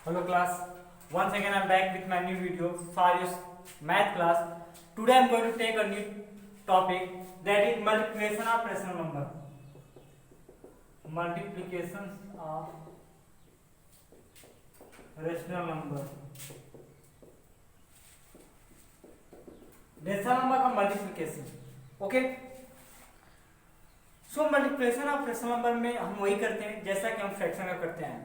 Hello class, once again I am back with my new video for your math class. Today I am going to take a new topic, that is multiplication of rational number. Multiplication of rational number. Rational number का multiplication. Okay. So multiplication of rational number में हम वही करते हैं जैसा कि हम fraction का करते हैं,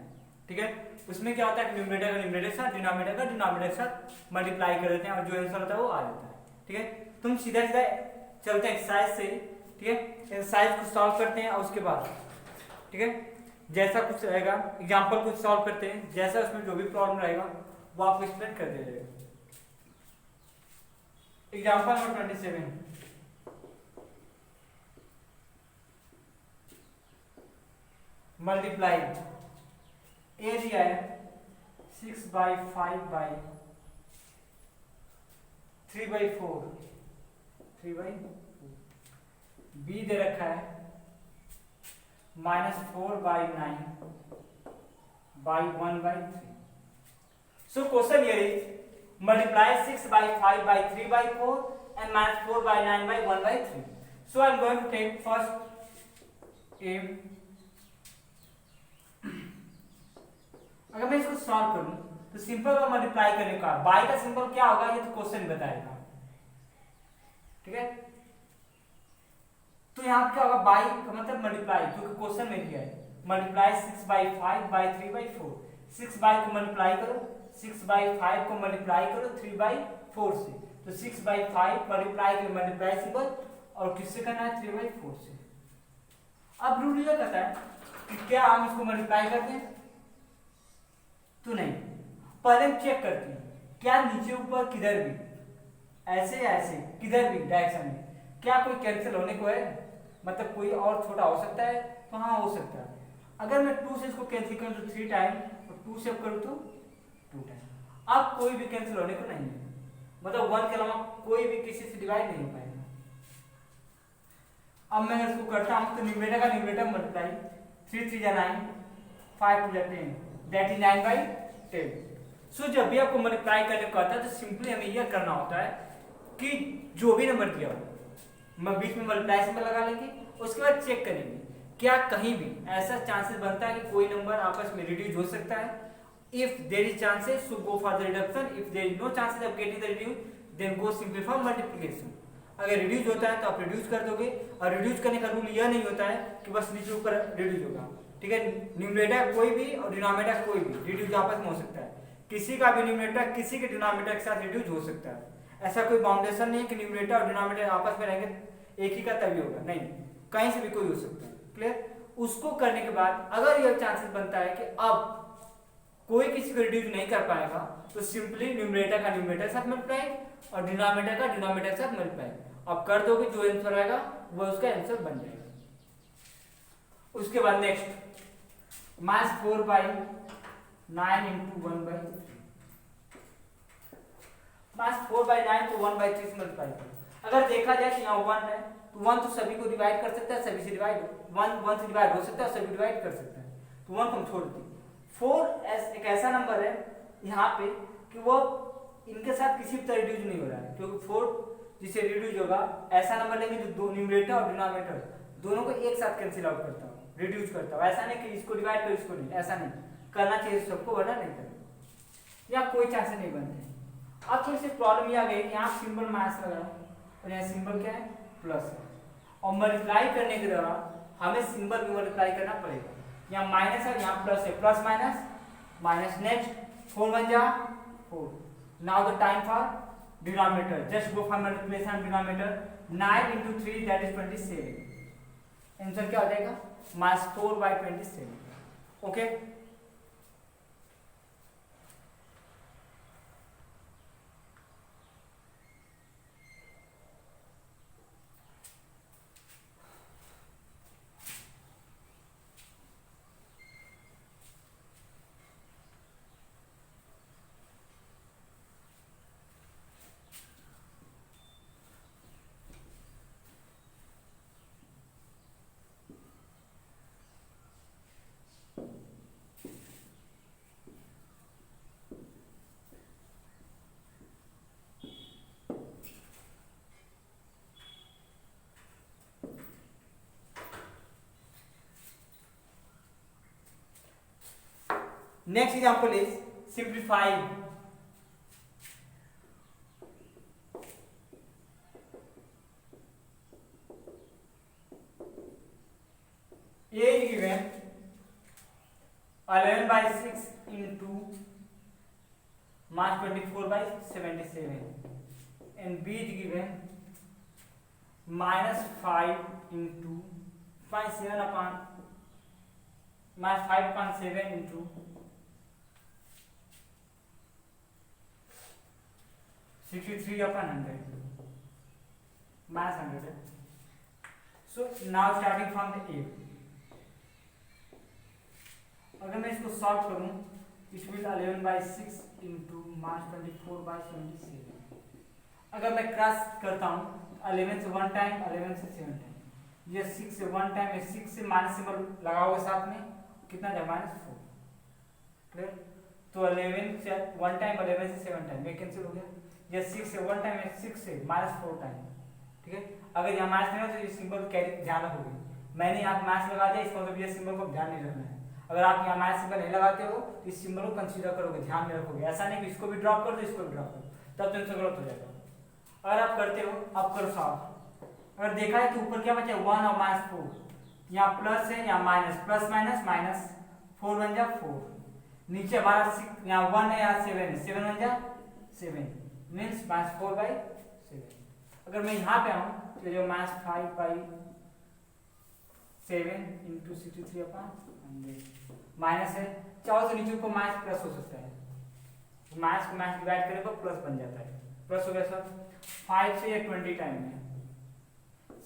ठीक है। उसमें क्या होता है कि न्यूमरेटर का न्यूमरेटर के साथ, डिनोमिनेटर का डिनोमिनेटर के साथ मल्टीप्लाई कर देते हैं और जो आंसर होता है वो आ जाता है, ठीक है। तुम सीधा सीधा चलते हैं एक्सरसाइज से, ठीक है। एक्सरसाइज को सॉल्व करते हैं और उसके बाद, ठीक है, जैसा कुछ रहेगा एग्जाम्पल कुछ सॉल्व करते हैं, जैसा उसमें जो भी प्रॉब्लम रहेगा वो आपको एक्सप्लेन कर दिया जाएगा। एग्जाम्पल नंबर 27, मल्टीप्लाई ए दिया है 6/5/3/4 बी दे रखा है -4/9/1/3। So question here is multiply 6/5/3/4 and -4/9/1/3। So I am going to take first A. अगर मैं इसको सॉल्व करूं तो सिंपल का मल्टीप्लाई करने का बाई का सिंबल क्या होगा ये तो क्वेश्चन बताएगा, ठीक है। तो यहां क्या होगा बाई का मतलब मल्टीप्लाई, क्योंकि क्वेश्चन में दिया है मल्टीप्लाई 6/5/3/4। 6 को मल्टीप्लाई करो, 6/5 को मल्टीप्लाई करो 3/4 से, तो 6/5 मल्टीप्लाई के मल्टीप्लाई सिंबल और किससे करना है 3/4 से। अब रूल ये कहता है कि क्या हम इसको मल्टीप्लाई करते हैं तो नहीं, पहले हम चेक करते हैं क्या नीचे ऊपर किधर भी ऐसे ऐसे किधर भी डायरेक्शन में क्या कोई कैंसिल होने को है, मतलब कोई और छोटा हो सकता है तो हाँ हो सकता है। अगर मैं 2 से इसको कैंसिल करूं तो 3 टाइम और 2 से करूं तो 2 टाइम। अब कोई भी कैंसिल होने को नहीं है, मतलब 1 के अलावा कोई भी किसी से डिवाइड नहीं हो पाएगा। अब मैं इसको करता हूं तो न्यूमरेटर का न्यूमरेटर मल्टीप्लाई 3 3 जा 9 5 2 जा 10 दैट इज 9/10। सो जब भी आपको मल्टीप्लाई करने को आता है तो सिंपली हमें यह करना होता है कि जो भी नंबर दिया हो मैं बीच में मल्टीप्लाई सिंबल लगा लेंगे, उसके बाद चेक करेंगे क्या कहीं भी ऐसा चांसेस बनता है कि कोई नंबर आपस में रिड्यूस हो सकता है। If there is chances so go for the reduction, if there is no chances of getting the reduce then go simply for multiplication. अगर रिड्यूस होता है तो आप रिड्यूस कर दोगे, और रिड्यूस करने का रूल यह नहीं होता है कि बस नीचे ऊपर रिड्यूस होगा, ठीक है। न्यूमरेटर कोई भी और डिनोमिनेटर कोई भी रिड्यूस आपस में हो सकता है, किसी का भी न्यूमरेटर किसी के डिनोमिनेटर के साथ रिड्यूस हो सकता है। ऐसा कोई बाउंडेशन नहीं है कि न्यूमरेटर और डिनोमिनेटर आपस में रहेंगे एक ही का तभी होगा, नहीं, कहीं से भी कोई हो सकता है, क्लियर। उसको करने के बाद अगर यह चांसेस बनता है कि अब कोई किसी को रिड्यूस नहीं कर पाएगा तो सिंपली न्यूमरेटर का न्यूमरेटर के साथ मल्टीप्लाई और डिनोमिनेटर का डिनोमिनेटर के साथ मल्टीप्लाई अब कर दोगे, जो आंसर आएगा वो उसका आंसर बन जाएगा। उसके बाद नेक्स्ट -4/9 into 1/3 -4/9 को 1/3 से मल्टीप्लाई करो। अगर देखा जाए कि यहाँ 1 है तो 1 तो सभी को डिवाइड कर सकता है, सभी से डिवाइड 1 से डिवाइड हो सकता है, सभी डिवाइड कर सकता है, तो 1 को हम छोड़ दें। 4 एक ऐसा नंबर है यहाँ पे कि वो इनके साथ किसी तरह रिड्यूस नहीं हो रहा है, क्योंकि 4 जिसे रिड्यूस होगा ऐसा नंबर लेंगे जो दो न्यूमरेटर और डिनोमिनेटर दोनों को एक साथ कैंसिल आउट करता हूँ, रिड्यूस करता हूँ। ऐसा नहीं कि इसको डिवाइड करो इसको नहीं, ऐसा नहीं करना चाहिए सबको, वरना नहीं करें या कोई चांसेस नहीं बनते। अब थोड़ी सी प्रॉब्लम ये आ गई, यहाँ सिंबल माइनस लगा और यहाँ सिंबल क्या है प्लस है, और मल्टीप्लाई करने के दौरान हमें सिंबल भी मल्टीप्लाई करना पड़ेगा। यहाँ माइनस है यहाँ प्लस है, प्लस माइनस माइनस, नेक्स्ट 4 1 जा 4। Now the time for denominator, just go for multiplication of denominator. 9 into 3 that is 27। Answer क्या हो जाएगा -4/27। Okay next example is simplify. A is given 11 by 6 into mass 24 by 77 and B is given minus 5 into 7 upon minus 5 upon 7 into 63 upon 100 minus 100. So now starting from the A, अगर मैं इसको solve करूं it will 11 by 6 into mass 24 by 77। अगर मैं cross करता हूं 11 से 1 time 11 से 7 टाइम, ये 6 से 1 टाइम, ये 6 से माइनस सिंबल लगा हुआ साथ में कितना जाए -4। क्लियर? तो 11 से 1 टाइम 11 से 7 टाइम ये कैंसिल हो गया, ये 6 से 1 टाइम, ये 6 से -4 टाइम। ठीक है, अगर यहाँ माइनस नहीं हो तो ये सिंबल कैरी ध्यान रखोगे। मैंने यहाँ माइनस लगा दिया, इसका मतलब ये सिंबल को ध्यान नहीं रखना है। अगर आप यहाँ माइनस सिंबल नहीं लगाते हो तो इस सिंबल को कंसीडर करोगे, ध्यान में रखोगे। ऐसा नहीं कि इसको भी ड्रॉप कर दो इसको भी ड्रॉप करो, तब तुमसे गलत हो जाएगा। अगर आप करते हो आप करो सॉल्व। अगर देखा है कि ऊपर क्या बचा 1 और -4, यहाँ प्लस है यहाँ माइनस, प्लस माइनस माइनस 4 बन जा 4, नीचे हमारा यहाँ 1 है यहाँ 7 है, 7 बन जा 7 मीन्स -4/7। अगर मैं यहाँ पे आऊँ तो जो -5/7 इंटू 63 अपॉन 100 माइनस है, चाहो तो नीचे ऊपर माइनस प्लस हो सकता है, माइनस को माइनस डिवाइड करें तो प्लस बन जाता है, प्लस हो गया सर। 5 से ये 20 टाइम है,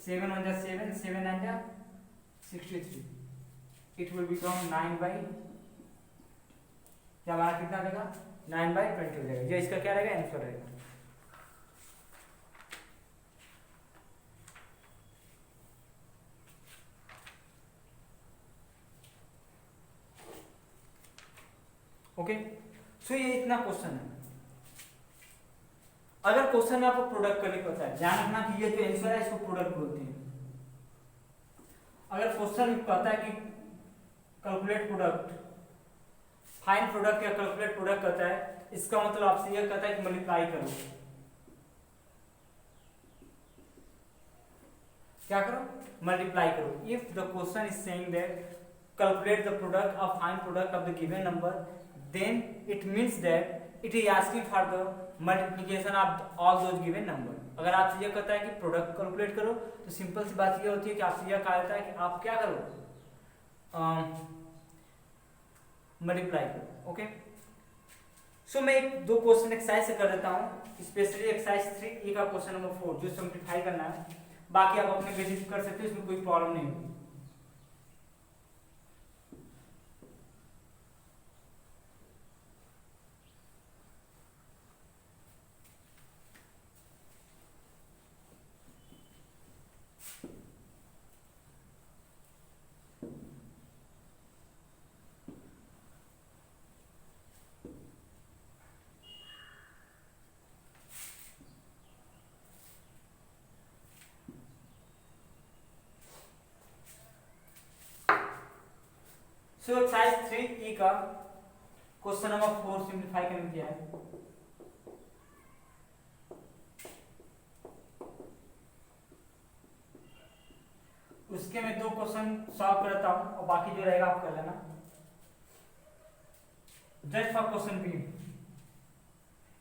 7 बन जा 7, 7 बन जा 63, इट विल बिकम 9/, क्या हमारा कितना रहेगा 9/20 हो जाएगा। ये इसका क्या रहेगा आंसर रहेगा। ओके, सो ये इतना क्वेश्चन है। अगर क्वेश्चन में आपको प्रोडक्ट करने को पता है, ध्यान रखना कि ये जो आंसर है इसको प्रोडक्ट बोलते हैं। अगर क्वेश्चन में पता है कि कैलकुलेट प्रोडक्ट, फाइंड प्रोडक्ट या कैलकुलेट प्रोडक्ट करता है, इसका मतलब आपसे यह कहता है कि मल्टीप्लाई करो। क्या करो? मल्टीप्लाई करो। If the question is saying that calculate the product or find product of the given number, then it means that it is asking for the multiplication of all those given number। अगर आपसे यह कहता है कि product calculate करो तो simple सी बात यह होती है कि आपसे यह कहा जाता है कि आप क्या करो, मल्टीप्लाई करो। ओके, सो मैं एक दो क्वेश्चन एक्सरसाइज से कर देता हूँ, स्पेशली एक्सरसाइज 3 का क्वेश्चन नंबर 4 जो सिंप्लीफाई करना है। बाकी आप अपने बेसिस कर सकते हो, इसमें कोई प्रॉब्लम नहीं होगी। सो एक्सरसाइज 3 का क्वेश्चन नंबर 4 सिंप्लीफाई करने किया है। उसके मैं दो क्वेश्चन सॉल्व करता हूं और बाकी जो रहेगा आप कर लेना। Just for question B,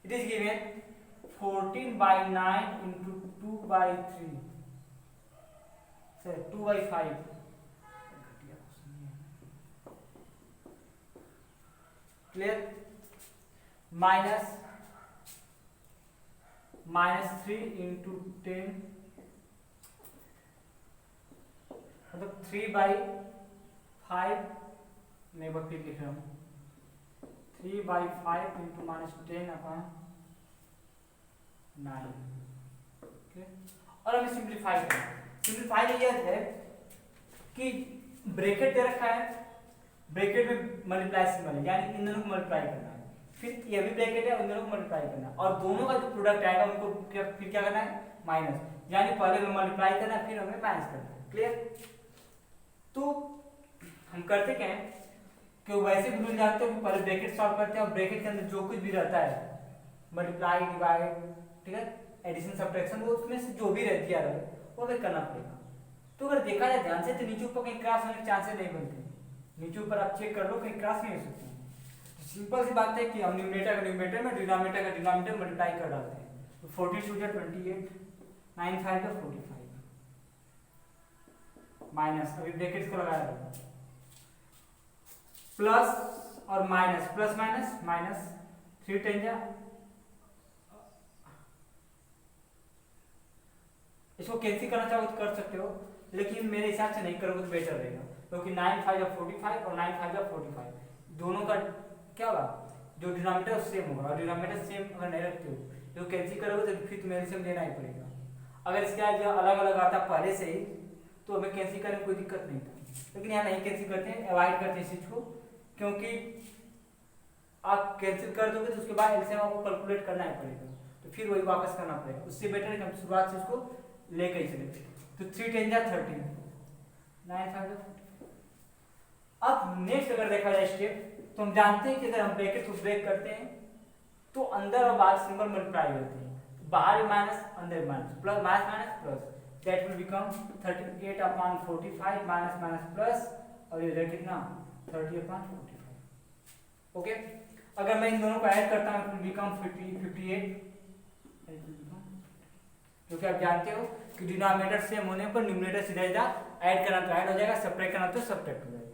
it is given 14/9 into 2/3 sir 2/5 clear, -3 into 10 मतलब 3/5 मैं एक बार फिर लिख रहा हूँ 3/5 into -10 upon 9। और हमें सिंप्लीफाई करना है। सिंप्लीफाई यह है कि ब्रैकेट दे रखा है, ब्रैकेट में मल्टीप्लाई सिंबल है, यानी इन दोनों को मल्टीप्लाई करना है, फिर ये भी ब्रैकेट है उन दोनों को मल्टीप्लाई करना है, और दोनों का जो प्रोडक्ट आएगा उनको फिर क्या करना है माइनस, यानी पहले हमें मल्टीप्लाई करना है फिर हमें माइनस करना है। क्लियर? तो हम करते क्या है, क्यों वैसे भी रूल जानते हो कि पहले ब्रैकेट सॉल्व करते हैं और ब्रैकेट के अंदर जो कुछ भी रहता है मल्टीप्लाई डिवाइड, ठीक है, एडिशन सब्ट्रैक्शन, वो उसमें से जो भी रहती है वो हमें करना पड़ेगा। तो अगर देखा जाए ध्यान से तो नीचे ऊपर कहीं क्रॉस होने के चांसेस नहीं बनते, नीचे ऊपर आप चेक कर लो कहीं क्रॉस नहीं हो सकते। सिंपल सी बात है कि हम न्यूमरेटर का न्यूमरेटर में डिनोमिनेटर का डिनोमिनेटर मल्टीप्लाई कर डालते हैं, तो 42 या 28, 9 5 या 45 माइनस, अभी ब्रैकेट्स को लगाया था, प्लस और माइनस, प्लस माइनस माइनस, 3 10 जा, इसको कैंसिल करना चाहो तो कर सकते हो, लेकिन मेरे हिसाब से नहीं करोगे तो बेटर रहेगा, क्योंकि 9 5 या 45 और 9 5 या 45 दोनों का क्या होगा, जो डिनोमिनेटर सेम होगा, और डिनोमिनेटर सेम अगर नहीं रखते हो तो कैंसिल करोगे तो फिर तुम्हें एलसीएम लेना ही पड़ेगा। अगर इसके अलग अलग आता पहले से ही तो हमें कैंसिल करने में कोई दिक्कत नहीं था, लेकिन यहाँ नहीं कैंसिल करते हैं, अवॉइड करते हैं इस चीज को, क्योंकि आप कैंसिल कर दोगे तो उसके बाद एलसीएम आपको कैलकुलेट करना ही पड़ेगा, तो फिर वही वापस करना पड़ेगा। उससे बेटर है कि हम शुरुआत से इसको लेके ही चले। तो 3 10 जा 13, 9 5 जा। अब नेक्स्ट अगर देखा जाए स्टेप, तो हम जानते हैं कि अगर हम ब्रैकेट को ब्रेक करते हैं तो अंदर और बाहर सिंबल मल्टीप्लाई होते हैं, तो बाहर माइनस अंदर minus, plus minus minus plus, that will become 38 upon 45 minus minus plus, और ये रह कितना 30 अपॉन 45। ओके, अगर मैं इन दोनों को ऐड करता हूं तो बिकम 58, क्योंकि आप जानते हो कि डिनोमिनेटर सेम होने पर न्यूमरेटर सीधा सीधा ऐड करना तो ऐड हो जाएगा, सब्ट्रैक्ट करना तो सब्ट्रैक्ट हो जाएगा।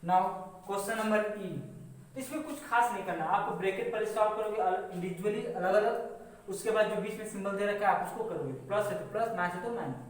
नाउ क्वेश्चन नंबर ई, इसमें कुछ खास नहीं करना, आपको ब्रैकेट पहले सॉल्व करोगे इंडिविजुअली अलग अलग, उसके बाद जो बीच में सिंबल दे रखा है आप उसको करोगे, प्लस है तो प्लस, माइनस है तो minus.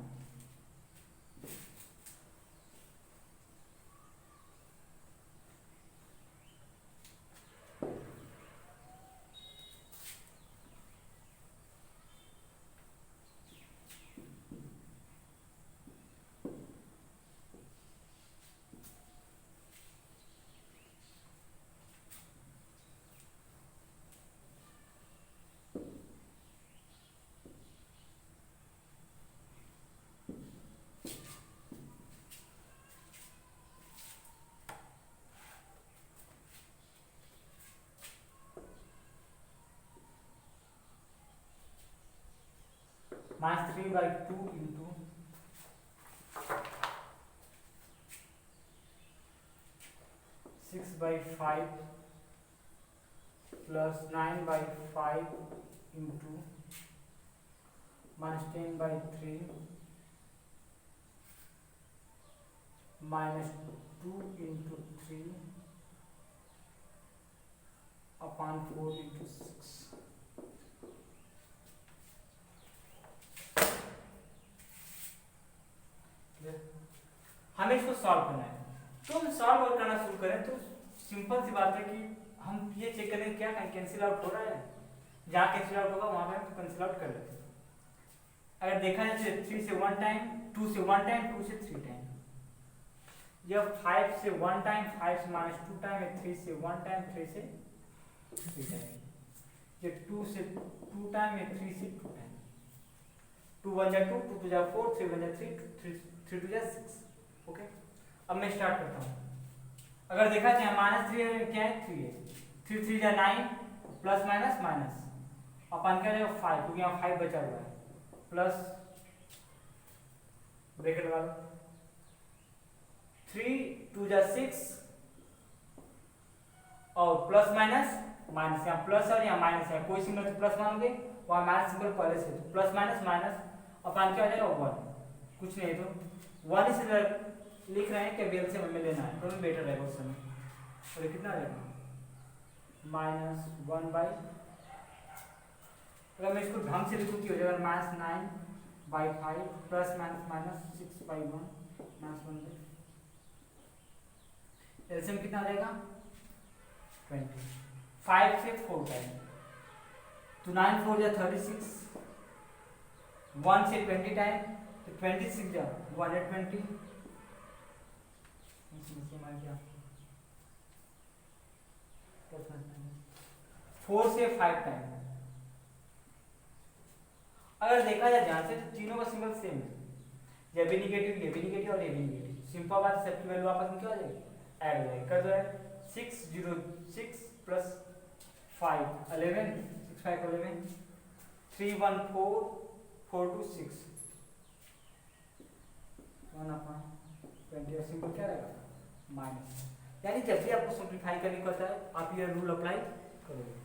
Minus 3/2 into 6/5 plus 9/5 into minus 10/3 minus 2 into 3 upon 4 into 6। हमें इसको सॉल्व करना है, तो हम सॉल्व और करना शुरू करें तो सिंपल सी बात है कि हम ये चेक करें क्या कहीं कैंसिल आउट हो रहा है, जहाँ कैंसिल आउट होगा वहां पे हम कैंसिल आउट कर लेते हैं। अगर देखा जाए 3 से 1 टाइम, 2 से 1 टाइम, 2 से 3 टाइम, यह 5 से 1 टाइम, 5 से माइनस 2 टाइम, 3 से 1 टाइम, 3 से 3 टाइम, ये 2 से 2 टाइम, 3 से 2 टाइम, 2 1 जा 2, 2 2 जा 4, 3 1 जा 3, 3 2 जा 6। ओके, अब मैं स्टार्ट करता हूँ। अगर देखा जाए माइनस 3 है, क्या है 3 है, 3 3 जा 9, प्लस माइनस माइनस अपन क्या जाएगा 5, क्योंकि यहाँ 5 बचा हुआ है, प्लस ब्रैकेट लगा लो, 3 2 जा 6 और प्लस माइनस माइनस, यहाँ प्लस और यहाँ माइनस है, कोई सिंबल से प्लस मानोगे वहाँ माइनस सिंबल पहले से, तो प्लस माइनस माइनस अपन क्या आ जाएगा 1, कुछ नहीं तो 1 से लिख रहे हैं कि बेल से हमें लेना है, तो हमें बेटर रहेगा उस समय, और ये कितना आ जाएगा -1/, अगर मैं इसको ढंग से लिखूँ की हो जाएगा -9/5 प्लस माइनस माइनस 6/1 -1/, एलसीएम कितना आ जाएगा 20, 5 से 4 टाइम, तो 9 4 जा 36, 1 से 20 टाइम, तो 26 जा 120, 4 से 5 टाइम। अगर देखा जाए ध्यान से तो तीनों का सिंबल सेम है, ये भी निगेटिव, ये भी निगेटिव और ये भी निगेटिव। सिंपल बात, सबकी वैल्यू आपस में क्या हो जाएगी, ऐड हो जाएगी। कर दो ऐड, 606 प्लस 5 11, 6 5 11, 3 1 4 4 2 6 1 अपॉन 20। सिंपल क्या रहेगा, माइनस। यानी जब भी आपको सिंप्लीफाई करने को होता है आप ये रूल अप्लाई करोगे।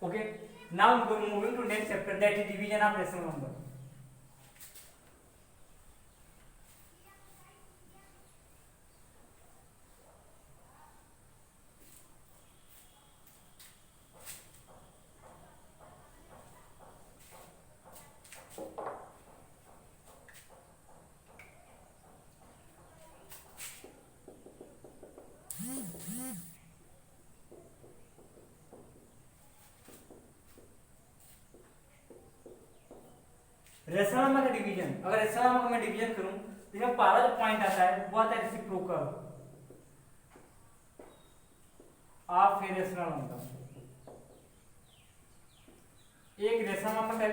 Okay, now moving to next chapter, that is division of rational number. Rational number का डिवीजन, अगर रेशनल नंबर का मैं डिवीजन करूं तो इसमें पहला जो पॉइंट आता है वो आता है reciprocal of a rational number. एक रेशनल नंबर का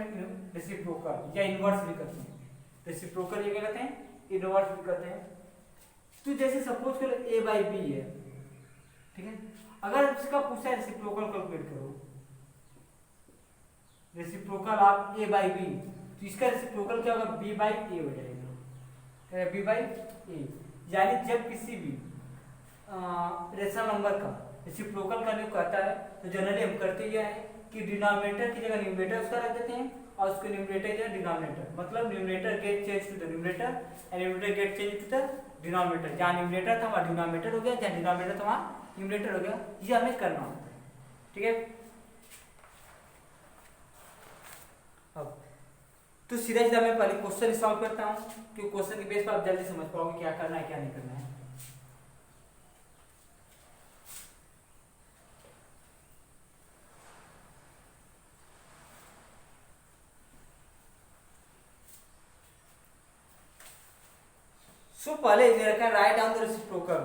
रेसिप्रोकल या इनवर्स भी कहते हैं। रेसिप्रोकल ये क्या कहते हैं, इनवर्स भी कहते हैं। तो जैसे सपोज करो a बाई बी है, ठीक है, अगर इसका पूछा है रेसिप्रोकल कैलकुलेट करो, reciprocal of a by B, तो इसका रेसिप्रोकल क्या होगा, b बाई ए हो जाएगा, b बाई ए। यानी जब किसी भी रेशनल नंबर का रेसिप्रोकल करने को कहता है तो जनरली हम करते ये है कि डिनोमिनेटर की जगह न्यूमरेटर उसका रख देते हैं और उसको न्यूमरेटर की जगह डिनोमिनेटर, मतलब numerator get change to the numerator and numerator get change to the denominator. जहाँ न्यूमरेटर था वहाँ डिनोमिनेटर हो गया, जहाँ डिनोमिनेटर था वहाँ न्यूमरेटर हो गया। ये हमें करना होता है, ठीक है। अब तो सीधा सीधा मैं पहले क्वेश्चन सॉल्व करता हूँ, क्योंकि क्वेश्चन के बेस पर आप जल्दी समझ पाओगे क्या करना है क्या नहीं करना है। सो पहले ये रखा है write down the reciprocal.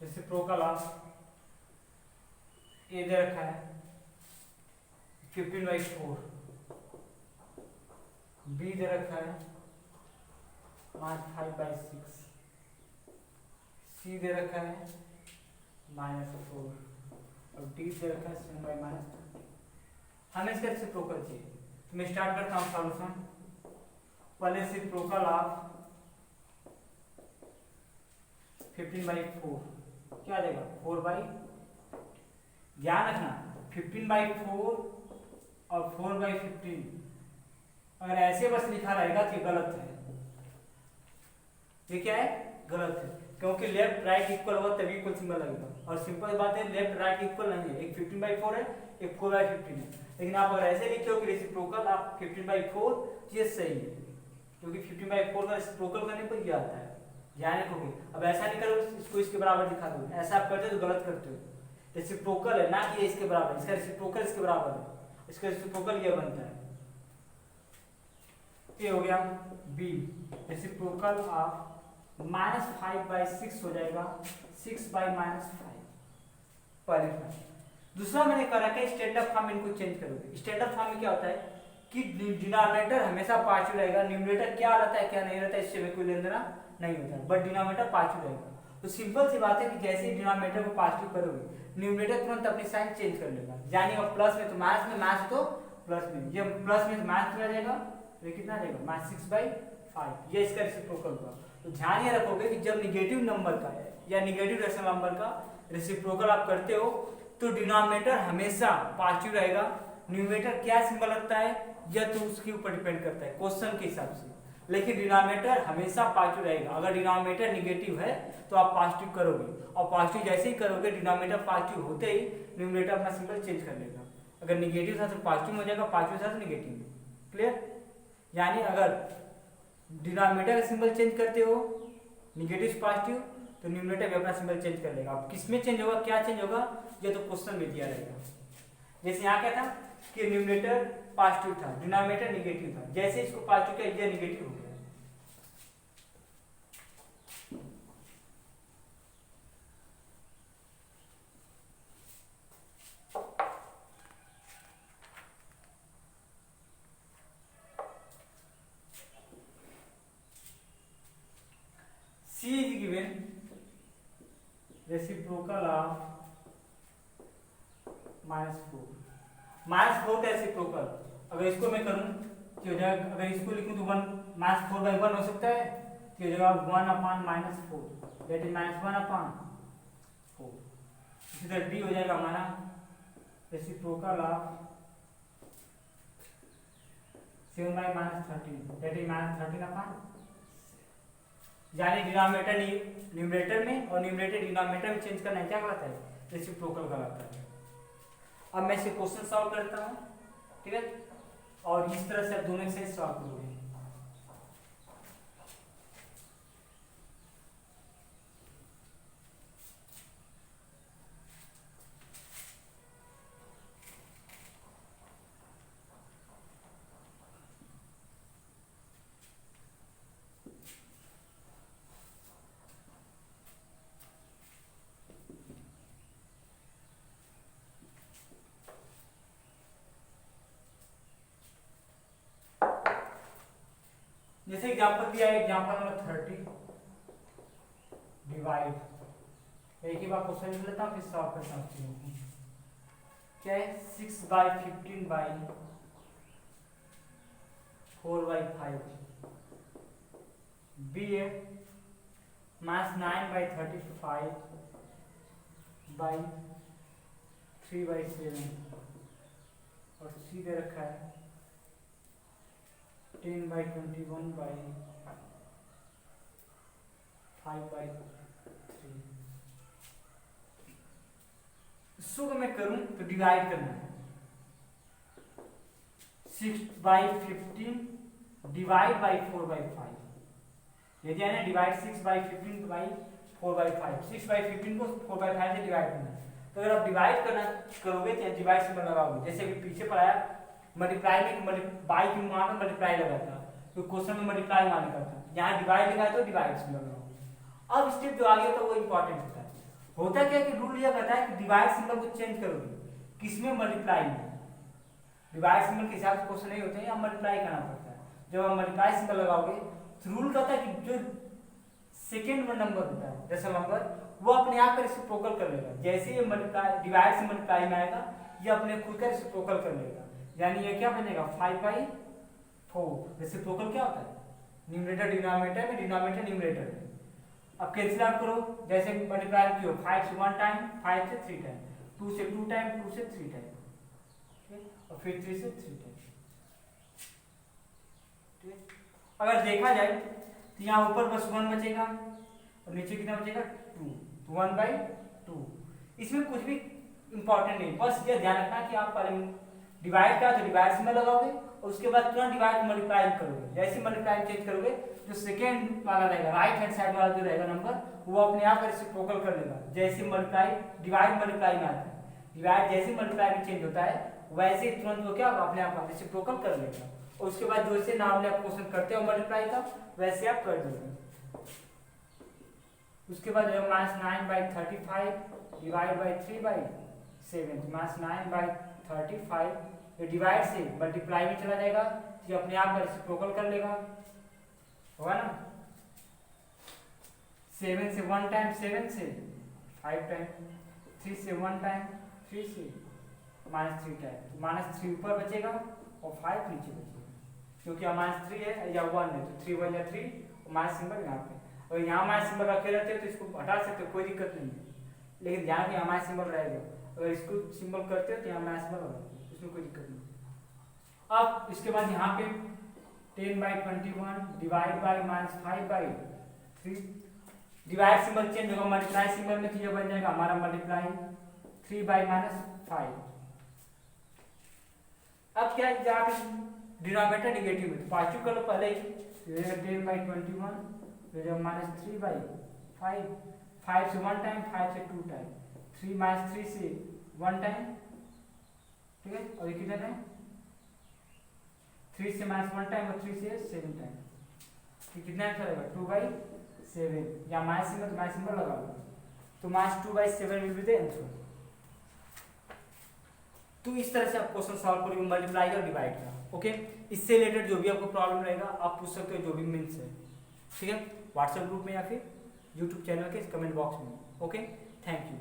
Reciprocal of A दे रखा है 15/4, बी दे रखा है 5/6, सी दे रखा है -4 और डी दे रखा है 7/-2। हमें इसका रेसिप्रोकल चाहिए, तो मैं स्टार्ट करता हूँ सॉल्यूशन। पहले रेसिप्रोकल ऑफ 15/4 क्या आ जाएगा, 4/, ध्यान रखना 15/4 और 4/15 अगर ऐसे बस लिखा रहेगा तो गलत है। ये क्या है, गलत है, क्योंकि लेफ्ट राइट इक्वल होगा तभी इक्वल सिंबल लगेगा। और सिंपल बात है लेफ्ट राइट इक्वल नहीं है, एक 15/4 है एक 4/15 है। लेकिन आप अगर ऐसे लिखे हो कि रेसिप्रोकल आप 15/4, ये सही है, क्योंकि 15/4 का रेसिप्रोकल करने पर ये आता है, ध्यान रखोगे। अब ऐसा नहीं करो इसको इसके बराबर दिखा दो, ऐसा आप करते हो तो गलत करते हो। रेसिप्रोकल है ना कि ये इसके बराबर, इसका रेसिप्रोकल इसके बराबर है, इसका रेसिप्रोकल ये बनता है। ये हो गया बी, रेसिप्रोकल ऑफ -5/6 हो जाएगा 6/-5 पहले का। दूसरा मैंने करा कि स्टैंडर्ड फॉर्म इनको चेंज करोगे। स्टैंडर्ड फॉर्म में क्या होता है कि डिनोमिनेटर हमेशा पॉजिटिव रहेगा, न्यूमरेटर क्या रहता है क्या नहीं रहता है इससे में कोई लेना देना नहीं होता है, बट डिनोमिनेटर पॉजिटिव रहेगा। तो सिंपल सी बात है कि जैसे ही डिनोमिनेटर को पॉजिटिव करोगे न्यूमरेटर तुरंत अपनी साइन चेंज कर लेगा। यानी अब प्लस में तो माइनस में, माइनस तो प्लस में, ये प्लस में तो माइनस में आ जाएगा, तो ये कितना रहेगा -6/5। ये इसका रेसिप्रोकल हुआ। तो ध्यान ये रखोगे कि जब निगेटिव नंबर का है या निगेटिव रेशनल नंबर का रेसिप्रोकल आप करते हो तो डिनोमिनेटर हमेशा पॉजिटिव रहेगा, न्यूमरेटर क्या सिंबल लगता है यह तो उसके ऊपर डिपेंड करता है क्वेश्चन के हिसाब से, लेकिन डिनोमिनेटर हमेशा पॉजिटिव रहेगा। अगर डिनोमिनेटर निगेटिव है तो आप पॉजिटिव करोगे, और पॉजिटिव जैसे ही करोगे डिनोमिनेटर पॉजिटिव होते ही न्यूमरेटर अपना सिंबल चेंज कर लेगा। अगर निगेटिव था तो पॉजिटिव हो जाएगा, पॉजिटिव था तो निगेटिव। क्लियर? यानी अगर डिनोमिनेटर का सिंबल चेंज करते हो निगेटिव से पॉजिटिव तो न्यूमरेटर भी अपना सिंबल चेंज कर लेगा। अब किसमें चेंज होगा, क्या चेंज होगा, ये तो क्वेश्चन में दिया रहेगा। जैसे यहाँ क्या था कि न्यूमरेटर पॉजिटिव था, डिनोमिनेटर निगेटिव था। जैसे इसको पॉजिटिव किया ये निगेटिव हो गया। C is given reciprocal of -4 का रेसिप्रोकल। अगर इसको मैं करूं तो अगर इसको लिखूं तो 1 -4/1 हो सकता है, तो जगह 1/-4 दैट इज -1/4। इसी तरह D हो जाएगा हमारा रेसिप्रोकल ऑफ 7/-13 दैट इज -13/। यानी डिनोमिनेटर न्यूमरेटर में और न्यूमरेटर डिनोमिनेटर में चेंज करना है, क्या कहलाता है? रेसिप्रोकल कहलाता है। अब मैं इसे क्वेश्चन सॉल्व करता हूँ, ठीक है, और इस तरह से आप दोनों एक्सरसाइज सॉल्व करोगे। जैसे एग्जांपल दिया है, एग्जांपल नंबर 30 डिवाइड। एक ही बार क्वेश्चन लिख लेता हूँ फिर सॉल्व करता हूँ। क्या है? 6/15/4/5 बी है -9/35/3/7 और सी दे रखा है 10/21/5/3। इसको मैं करूं तो डिवाइड करना है। 6/15 डिवाइड बाई 4/5। यदि है ना डिवाइड 6/15/4/5, 6/15 को 4/5 से डिवाइड करना है। तो अगर आप डिवाइड करना करोगे तो डिवाइड सिंबल लगाओगे। जैसे अभी पीछे पढ़ाया मल्टीप्लाई में बाई की वहां पर मल्टीप्लाई लगा था, तो क्वेश्चन में मल्टीप्लाई माने का था, यहाँ डिवाइड लिखा है तो डिवाइड सिंबल लगाओगे। अब स्टेप जो आ गया था वो इंपॉर्टेंट होता है। होता क्या कि रूल यह कहता है कि डिवाइड सिंबल को चेंज करोगे किसमें? मल्टीप्लाई में। डिवाइड सिंबल के हिसाब से क्वेश्चन नहीं होते हैं, अब मल्टीप्लाई करना पड़ता है। जब आप मल्टीप्लाई सिंबल लगाओगे तो रूल कहता है कि जो सेकेंड नंबर होता है दशमलव नंबर, वो अपने आप रेसिप्रोकल कर लेगा। जैसे ये मल्टीप्लाई डिवाइड से मल्टीप्लाई में आएगा, ये अपने खुद का रेसिप्रोकल कर लेगा। यानी ये क्या बनेगा? 5/4। रेसिप्रोकल क्या होता है? न्यूमरेटर डिनोमिनेटर में, डिनोमिनेटर न्यूमरेटर में। अब कैंसिल आउट करो, जैसे मल्टीप्लाई किया 5 से 1 टाइम, 5 से 3 टाइम, 2 से 2 टाइम, 2 से 3 टाइम, और फिर 3 से 3 टाइम। अगर देखा जाए तो यहाँ ऊपर बस 1 बचेगा और नीचे कितना बचेगा? 2। तो 1/2। इसमें कुछ भी इंपॉर्टेंट नहीं, बस ये ध्यान रखना कि आप पहले डिवाइड का तो डिवाइड सिंबल लगाओगे और उसके बाद तुरंत डिवाइड मल्टीप्लाई करोगे। जैसे मल्टीप्लाई चेंज करोगे जो सेकेंड वाला रहेगा, राइट हैंड साइड वाला जो रहेगा नंबर, वो अपने आप रेसिप्रोकल कर लेगा। जैसे मल्टीप्लाई डिवाइड मल्टीप्लाई में आता है, डिवाइड जैसे मल्टीप्लाई में चेंज होता है वैसे ही तुरंत वो क्या अपने आप रेसिप्रोकल कर लेगा। और उसके बाद जैसे नॉर्मली आप क्वेश्चन करते हो मल्टीप्लाई का, वैसे आप कर दोगे। उसके बाद -9/35 डिवाइड बाई 3/7, -9/35 ये डिवाइड से मल्टीप्लाई में चला जाएगा, ये अपने आप रेसिप्रोकल कर लेगा, होगा ना। 7 से 1 टाइम, 7 से 5 टाइम, 3 से 1 टाइम, 3 से -3 टाइम, -3 ऊपर बचेगा और 5 नीचे बचेगा, क्योंकि यहाँ -3 है या 1 है, तो 3 1 या 3 और माइनस सिंबल यहाँ पे। और यहाँ माइनस सिंबल रखे रहते हो तो इसको हटा सकते हो, कोई दिक्कत नहीं है, लेकिन ध्यान में यहाँ माइनस सिंबल रहेगा। अगर इसको सिंबल करते हो तो यहाँ माइनस सिंबल होगा, इसमें कोई दिक्कत नहीं। अब इसके बाद यहाँ पे 10/21 divide by -5/3, divide symbol change होगा मल्टीप्लाई सिंबल में, तो ये बन जाएगा हमारा मल्टीप्लाई 3/-5। अब क्या है, जहाँ पे डिनोमिनेटर निगेटिव है तो पॉजिटिव कर लो पहले ही, 10/21 -3/5, 5 से 1 टाइम, 5 से 2 टाइम, 3 से 1 टाइम, ठीक है। और ये कितना टाइम 3 से -1 टाइम और 3 से 7 टाइम, ये कितना आंसर आएगा 2/7 या माइनस सिंबल तो माइनस सिंबल लगा लो, तो -2/7 विल बी द आंसर। तो इस तरह से आप क्वेश्चन सॉल्व करोगे मल्टीप्लाई और डिवाइड का। ओके, इससे रिलेटेड जो भी आपको प्रॉब्लम रहेगा आप पूछ सकते हो, जो भी मीन्स है, ठीक है, व्हाट्सएप ग्रुप में या फिर यूट्यूब चैनल के कमेंट बॉक्स में। Okay, thank you.